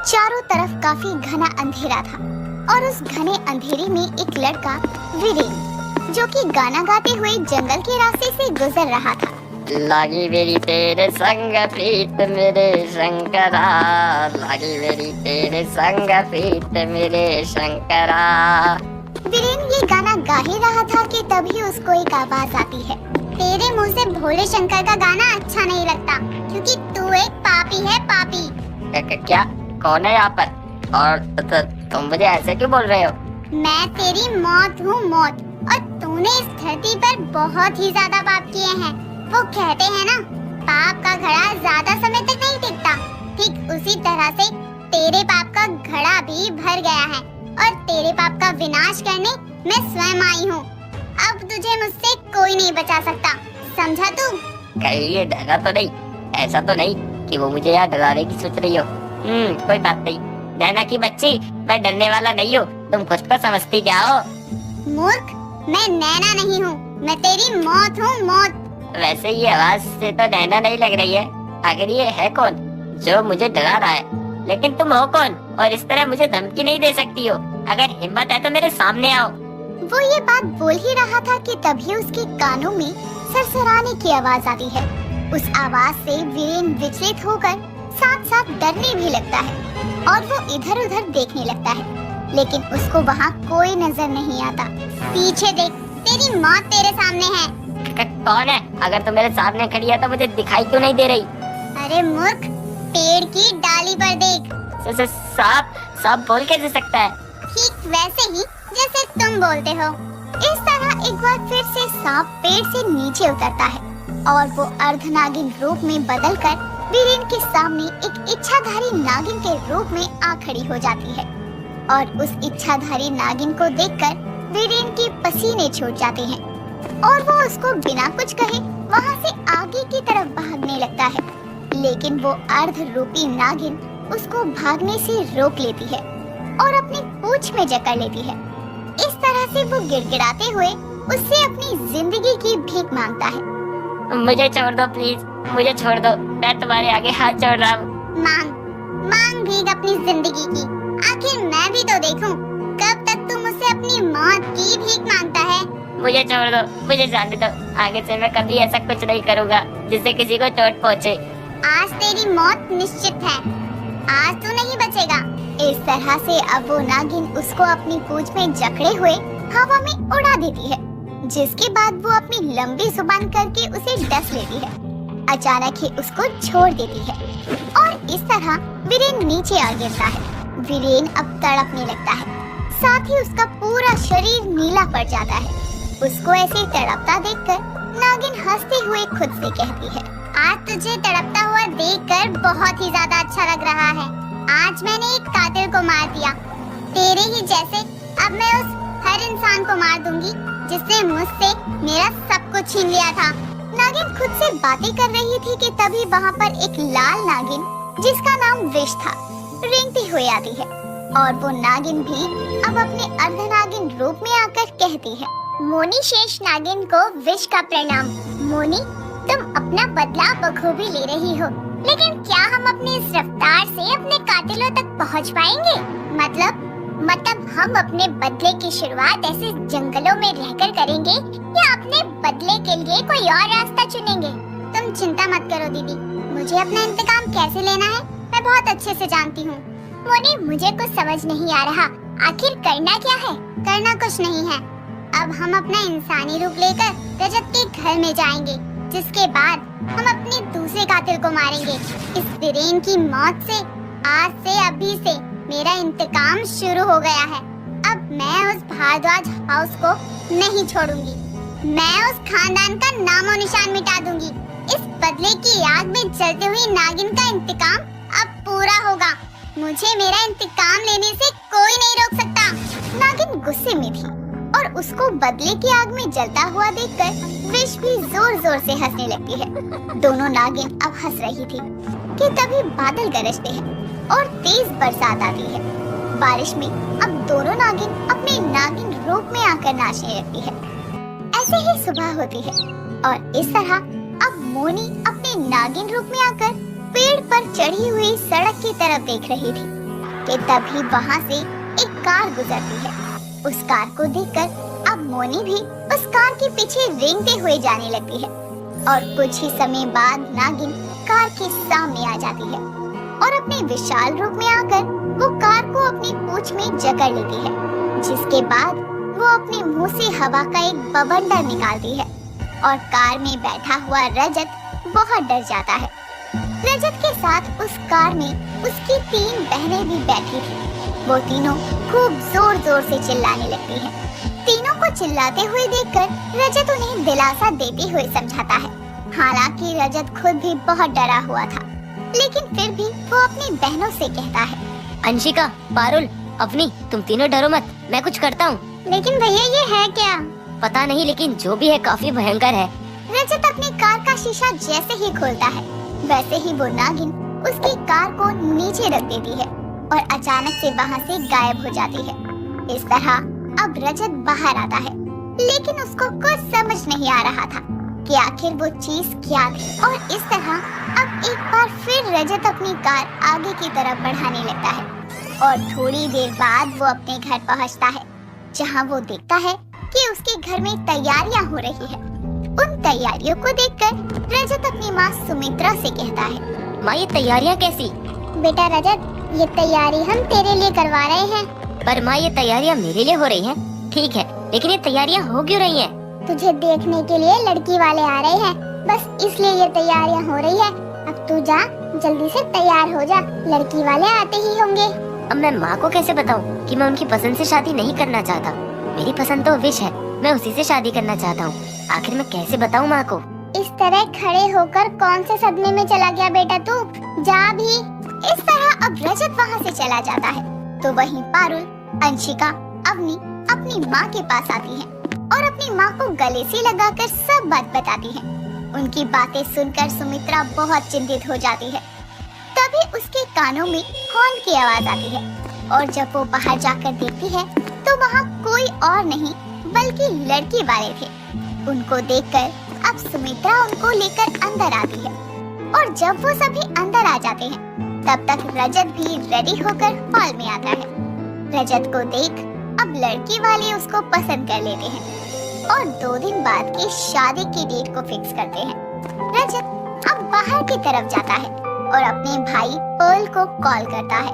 चारों तरफ काफी घना अंधेरा था और उस घने अंधेरे में एक लड़का वीरेन जो कि गाना गाते हुए जंगल के रास्ते से गुजर रहा था। लागी मेरी तेरे संग प्रीत मेरे शंकरा, लागी मेरी तेरे संग प्रीत मेरे शंकरा। वीरेन ये गाना गा ही रहा था कि तभी उसको एक आवाज आती है। तेरे मुंह से भोले शंकर का गाना अच्छा नहीं लगता क्योंकि तू एक पापी है, पापी। क्या? कौन है यहाँ पर? और तुम मुझे ऐसे क्यों बोल रहे हो? मैं तेरी मौत हूँ, मौत। और तूने इस धरती पर बहुत ही ज्यादा पाप किए हैं। वो कहते हैं ना, पाप का घड़ा ज्यादा समय तक नहीं टिकता। ठीक उसी तरह से तेरे पाप का घड़ा भी भर गया है और तेरे पाप का विनाश करने मैं स्वयं आई हूँ। अब तुझे मुझसे कोई नहीं बचा सकता, समझा तू? कहीं ये डरा तो नहीं? ऐसा तो नहीं कि वो मुझे यहाँ डराने की सोच रही हो? कोई बात नहीं, नैना की बच्ची, मैं डरने वाला नहीं हूँ, तुम खुद को समझती जाओ। मूर्ख, मैं नैना नहीं हूँ, मैं तेरी मौत हूँ, मौत। वैसे ये आवाज से तो नैना नहीं लग रही है। आखिर ये है कौन जो मुझे डरा रहा है? लेकिन तुम हो कौन और इस तरह मुझे धमकी नहीं दे सकती हो? अगर हिम्मत है तो मेरे सामने आओ। वो ये बात बोल ही रहा था कि तभी उसके कानों में सरसराने की आवाज आती है। उस आवाज से वीरेन विचलित होकर साथ साथ डरने भी लगता है और वो इधर उधर देखने लगता है, लेकिन उसको वहाँ कोई नजर नहीं आता। पीछे देख, तेरी मौत तेरे सामने है। कौन है? अगर तुम मेरे सामने खड़ी है तो मुझे दिखाई क्यों नहीं दे रही? अरे मूर्ख, पेड़ की डाली पर देख। सांप? सांप बोल कैसे सकता है? ठीक वैसे ही जैसे तुम बोलते हो। इस तरह एक बार फिर से सांप पेड़ से नीचे उतरता है और वो अर्धनागिन रूप में बदलकर वीरेन के सामने एक इच्छाधारी नागिन के रूप में आ खड़ी हो जाती है। और उस इच्छाधारी नागिन को देखकर वीरेन के पसीने छूट जाते हैं और वो उसको बिना कुछ कहे वहाँ से आगे की तरफ भागने लगता है। लेकिन वो अर्ध रूपी नागिन उसको भागने से रोक लेती है और अपनी पूंछ में जकड़ लेती है। इस तरह से वो गिड़गिड़ाते हुए उससे अपनी जिंदगी की भीख मांगता है। मुझे छोड़ दो प्लीज, मुझे छोड़ दो, मैं तुम्हारे आगे हाथ जोड़ रहा हूँ। मांग भीख अपनी जिंदगी की। आखिर मैं भी तो देखूं, कब तक तू मुझसे अपनी मौत की भीख मांगता है? मुझे छोड़ दो, मुझे जाने दो। आगे से मैं कभी ऐसा कुछ नहीं करूँगा जिससे किसी को चोट पहुँचे। आज तेरी मौत निश्चित है, आज तू नहीं बचेगा। इस तरह से अब वो नागिन उसको अपनी पूंछ में जकड़े हुए हवा में उड़ा देती है, जिसके बाद वो अपनी लंबी जुबान करके उसे डस लेती है। अचानक ही उसको छोड़ देती है और इस तरह वीरेन नीचे आ गिरता है। वीरेन अब तड़पने लगता है, साथ ही उसका पूरा शरीर नीला पड़ जाता है। उसको ऐसे तड़पता देखकर नागिन हंसते हुए खुद से कहती है, आज तुझे तड़पता हुआ देखकर बहुत ही ज्यादा अच्छा लग रहा है। आज मैंने एक कातिल को मार दिया, तेरे ही जैसे अब मैं उस हर इंसान को मार दूंगी जिसने मुझसे मेरा सब कुछ छीन लिया था। नागिन खुद से बातें कर रही थी कि तभी वहाँ पर एक लाल नागिन जिसका नाम विष था रेंगती हुई आती है और वो नागिन भी अब अपने अर्धनागिन रूप में आकर कहती है, मोनी शेष नागिन को विष का प्रणाम। मोनी, तुम अपना बदला बखूबी ले रही हो, लेकिन क्या हम अपनी इस रफ्तार से अपने कातिलों तक पहुंच पाएंगे? मतलब हम अपने बदले की शुरुआत ऐसे जंगलों में रहकर करेंगे या अपने बदले के लिए कोई और रास्ता चुनेंगे? तुम चिंता मत करो दीदी, मुझे अपना इंतकाम कैसे लेना है मैं बहुत अच्छे से जानती हूँ। मोनी, मुझे कुछ समझ नहीं आ रहा, आखिर करना क्या है? करना कुछ नहीं है, अब हम अपना इंसानी रूप लेकर रजत के घर में जाएंगे, जिसके बाद हम अपने दूसरे कातिल को मारेंगे। इस वीरेन की मौत से आज से अभी से मेरा इंतकाम शुरू हो गया है। अब मैं उस भारद्वाज हाउस को नहीं छोड़ूंगी, मैं उस खानदान का नामो निशान मिटा दूंगी। इस बदले की आग में जलते हुए नागिन का इंतकाम अब पूरा होगा। मुझे मेरा इंतकाम लेने से कोई नहीं रोक सकता। नागिन गुस्से में थी और उसको बदले की आग में जलता हुआ देखकर विष भी जोर जोर से हंसने लगती है। दोनों नागिन अब हंस रही थी कि तभी बादल गरजते हैं और तेज बरसात आती है। बारिश में अब दोनों नागिन अपने नागिन रूप में आकर नाचने लगती है। ऐसे ही सुबह होती है और इस तरह अब मोनी अपने नागिन रूप में आकर पेड़ पर चढ़ी हुई सड़क की तरफ देख रही थी। कि तभी वहाँ से एक कार गुजरती है। उस कार को देखकर अब मोनी भी उस कार के पीछे रेंगते हुए जाने लगती है और कुछ ही समय बाद नागिन कार के सामने आ जाती है और अपने विशाल रूप में आकर वो कार को अपनी पूंछ में जकड़ लेती है, जिसके बाद वो अपने मुंह से हवा का एक बवंडर निकालती है और कार में बैठा हुआ रजत बहुत डर जाता है। रजत के साथ उस कार में उसकी 3 बहनें भी बैठी थी। वो तीनों खूब जोर जोर से चिल्लाने लगती हैं। तीनों को चिल्लाते हुए देखकर रजत उन्हें दिलासा देते हुए समझाता है। हालांकि रजत खुद भी बहुत डरा हुआ था, लेकिन फिर भी वो अपनी बहनों से कहता है, अंशिका, पारुल, अवनी, तुम तीनों डरो मत, मैं कुछ करता हूँ। लेकिन भैया ये है क्या? पता नहीं, लेकिन जो भी है काफी भयंकर है। रजत अपनी कार का शीशा जैसे ही खोलता है, वैसे ही वो नागिन उसकी कार को नीचे रख देती है और अचानक से वहाँ से गायब हो जाती है। इस तरह अब रजत बाहर आता है, लेकिन उसको कुछ समझ नहीं आ रहा था कि आखिर वो चीज क्या थी। और इस तरह अब एक बार फिर रजत अपनी कार आगे की तरफ बढ़ाने लगता है और थोड़ी देर बाद वो अपने घर पहुँचता है, जहाँ वो देखता है कि उसके घर में तैयारियां हो रही है। उन तैयारियों को देखकर रजत अपनी माँ सुमित्रा से कहता है, माँ, ये तैयारियाँ कैसी? बेटा रजत, ये तैयारी हम तेरे लिए करवा रहे हैं। पर माँ, ये तैयारियाँ मेरे लिए हो रही हैं। ठीक है, लेकिन ये तैयारियाँ हो क्यों रही हैं? तुझे देखने के लिए लड़की वाले आ रहे हैं, बस इसलिए ये तैयारियां हो रही है। अब तू जा, जल्दी से तैयार हो जा, लड़की वाले आते ही होंगे। अब मैं माँ को कैसे बताऊँ कि मैं उनकी पसंद से शादी नहीं करना चाहता? मेरी पसंद तो विश है, मैं उसी से शादी करना चाहता हूँ। आखिर मैं कैसे बताऊँ माँ को? इस तरह खड़े होकर कौन से सदमे में चला गया बेटा तू? जा भी। इस तरह अब रजत वहाँ से चला जाता है, तो वहीं पारुल, अंशिका, अवनी अपनी माँ के पास आती हैं और अपनी माँ को गले से लगाकर सब बात बताती हैं। उनकी बातें सुनकर सुमित्रा बहुत चिंतित हो जाती है। तभी उसके कानों में हॉर्न की आवाज आती है और जब वो बाहर जाकर देखती है तो वहाँ कोई और नहीं बल्कि लड़की वाले थे। उनको देखकर अब सुमित्रा उनको लेकर अंदर आती है और जब वो सभी अंदर आ जाते हैं तब तक रजत भी रेडी होकर हॉल में आता है। रजत को देख अब लड़की वाले उसको पसंद कर लेते हैं और 2 दिन बाद की शादी की डेट को फिक्स करते हैं। रजत अब बाहर की तरफ जाता है और अपने भाई पर्ल को कॉल करता है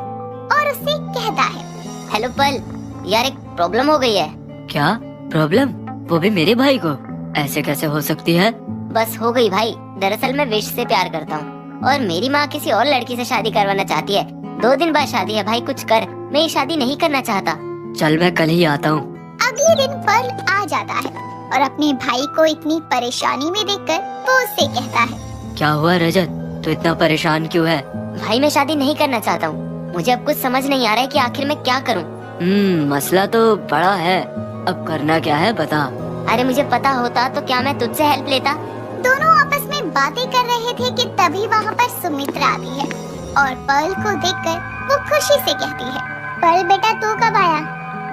और उससे कहता है, हेलो पर्ल, यार एक प्रॉब्लम हो गई है। क्या प्रॉब्लम? वो भी मेरे भाई को? ऐसे कैसे हो सकती है? बस हो गई भाई। दरअसल मैं विश से प्यार करता हूँ और मेरी माँ किसी और लड़की से शादी करवाना चाहती है। 2 दिन बाद शादी है भाई, कुछ कर, मैं ये शादी नहीं करना चाहता। चल मैं कल ही आता हूँ। अगले दिन पर्ल आ जाता है और अपने भाई को इतनी परेशानी में देखकर वो उससे कहता है, क्या हुआ रजत, तू इतना परेशान क्यों है? भाई मैं शादी नहीं करना चाहता हूँ। मुझे अब कुछ समझ नहीं आ रहा है कि आखिर मैं क्या करूँ। मसला तो बड़ा है, अब करना क्या है बता। अरे मुझे पता होता तो क्या मैं तुझसे हेल्प लेता। दोनों आपस में बातें कर रहे थे कि तभी वहाँ पर सुमित्रा आती है और पर्ल को देखकर वो खुशी से कहती है, पर्ल बेटा तू कब आया?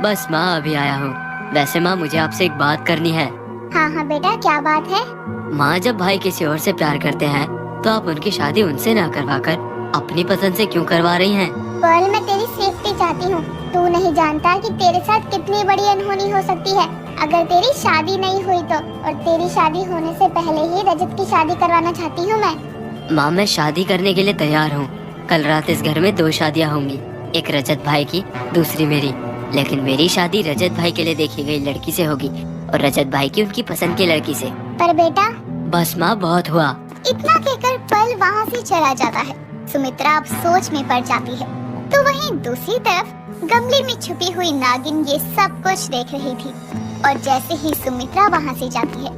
बस माँ अभी आया हूँ। वैसे माँ मुझे आपसे एक बात करनी है। हाँ हाँ बेटा, क्या बात है? माँ जब भाई किसी और से प्यार करते हैं तो आप उनकी शादी उनसे ना करवाकर अपनी पसंद से क्यों करवा रही हैं? पर्ल मैं तेरी सेफ्टी चाहती हूँ। तू नहीं जानता कि तेरे साथ कितनी बड़ी अनहोनी हो सकती है अगर तेरी शादी नहीं हुई तो। और तेरी शादी होने से पहले ही रजत की शादी करवाना चाहती हूँ मैं। माँ मैं शादी करने के लिए तैयार हूँ। कल रात इस घर में 2 शादियाँ होंगी, एक रजत भाई की, दूसरी मेरी। लेकिन मेरी शादी रजत भाई के लिए देखी गई लड़की से होगी और रजत भाई की उनकी पसंद की लड़की से। पर बेटा। बस माँ बहुत हुआ। इतना कहकर पर्ल वहाँ से चला जाता है। सुमित्रा अब सोच में पड़ जाती है, तो वहीं दूसरी तरफ गमले में छुपी हुई नागिन ये सब कुछ देख रही थी और जैसे ही सुमित्रा वहाँ से जाती है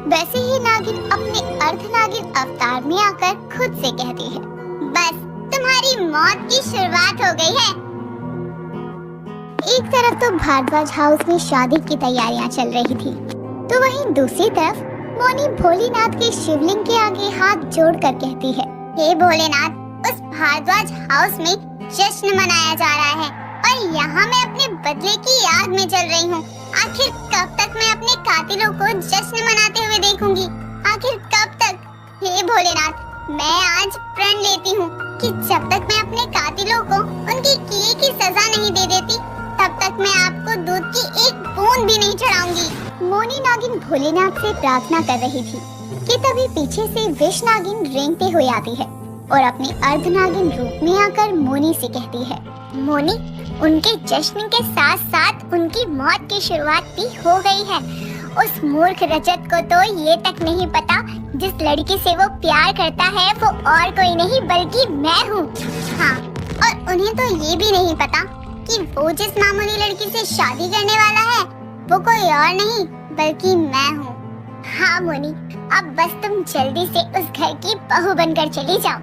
वैसे ही नागिन अपने अर्धनागिन अवतार में आकर खुद से कहती है, बस तुम्हारी मौत की शुरुआत हो गई है। एक तरफ तो भारद्वाज हाउस में शादी की तैयारियां चल रही थी, तो वहीं दूसरी तरफ मोनी भोलेनाथ के शिवलिंग के आगे हाथ जोड़कर कहती है, हे भोलेनाथ, उस भारद्वाज हाउस में जश्न मनाया जा रहा है और यहाँ मैं अपने बदले की याद में चल रही हूँ। आखिर कब तक मैं अपने कातिलों को जश्न मनाते हुए देखूंगी? आखिर कब तक? हे भोलेनाथ, मैं आज प्रण लेती हूँ कि जब तक मैं अपने कातिलों को उनके किए की नहीं दे देती तब तक मैं आपको दूध की एक बूंद भी नहीं चढ़ाऊंगी। मोनी नागिन भोलेनाथ से प्रार्थना कर रही थी कि तभी पीछे से विष नागिन रेंगते हुए आती है और अपने अर्ध नागिन रूप में आकर मोनी से कहती है, मोनी, उनके जश्न के साथ साथ उनकी मौत की शुरुआत भी हो गई है। उस मूर्ख रजत को तो ये तक नहीं पता जिस लड़की से वो प्यार करता है वो और कोई नहीं बल्कि मैं हूँ। हाँ, और उन्हें तो ये भी नहीं पता कि वो जिस मामूली लड़की से शादी करने वाला है वो कोई और नहीं बल्कि मैं हूँ। हाँ मोनी, अब बस तुम जल्दी से उस घर की बहू बनकर चली जाओ।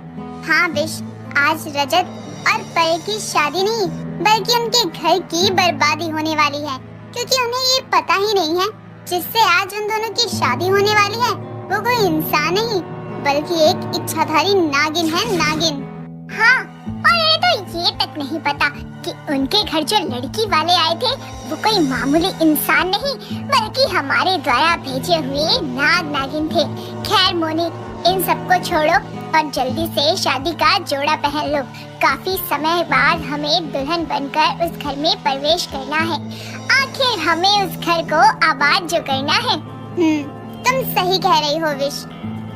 हाँ विश, आज रजत और परे की शादी नहीं बल्कि उनके घर की बर्बादी होने वाली है, क्योंकि उन्हें ये पता ही नहीं है जिससे आज उन दोनों की शादी होने वाली है वो कोई इंसान नहीं बल्कि एक इच्छाधारी नागिन है, नागिन। हाँ, और इन्हें तो ये तक नहीं पता कि उनके घर जो लड़की वाले आए थे वो कोई मामूली इंसान नहीं बल्कि हमारे द्वारा भेजे हुए नाग नागिन थे। खैर मोनी, इन सबको छोड़ो और जल्दी से शादी का जोड़ा पहन लो। काफी समय बाद हमें दुल्हन बनकर उस घर में प्रवेश करना है। आखिर हमें उस घर को आबाद जो करना है। तुम सही कह रही हो विश,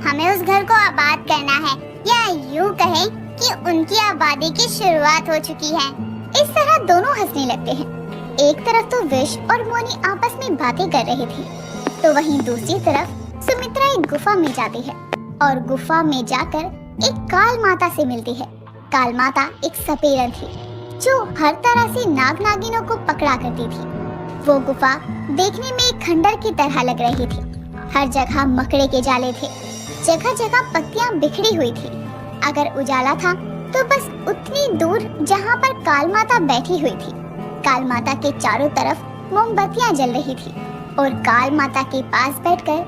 हमें उस घर को आबाद करना है, या यूँ कहें कि उनकी आबादी की शुरुआत हो चुकी है। इस तरह दोनों हंसने लगते हैं। एक तरफ तो विश और मोनी आपस में बातें कर रही थी, तो वहीं दूसरी तरफ सुमित्रा एक गुफा में जाती है और गुफा में जाकर एक काल माता से मिलती है। काल माता एक सपेरन थी जो हर तरह से नाग नागिनों को पकड़ा करती थी। वो गुफा देखने में एक खंडर की तरह लग रही थी। हर जगह मकड़े के जाले थे, जगह जगह पत्तियां बिखरी हुई थी। अगर उजाला था तो बस उतनी दूर जहाँ पर काल माता बैठी हुई थी। काल माता के चारों तरफ मोमबत्तियां जल रही थी और काल माता के पास बैठकर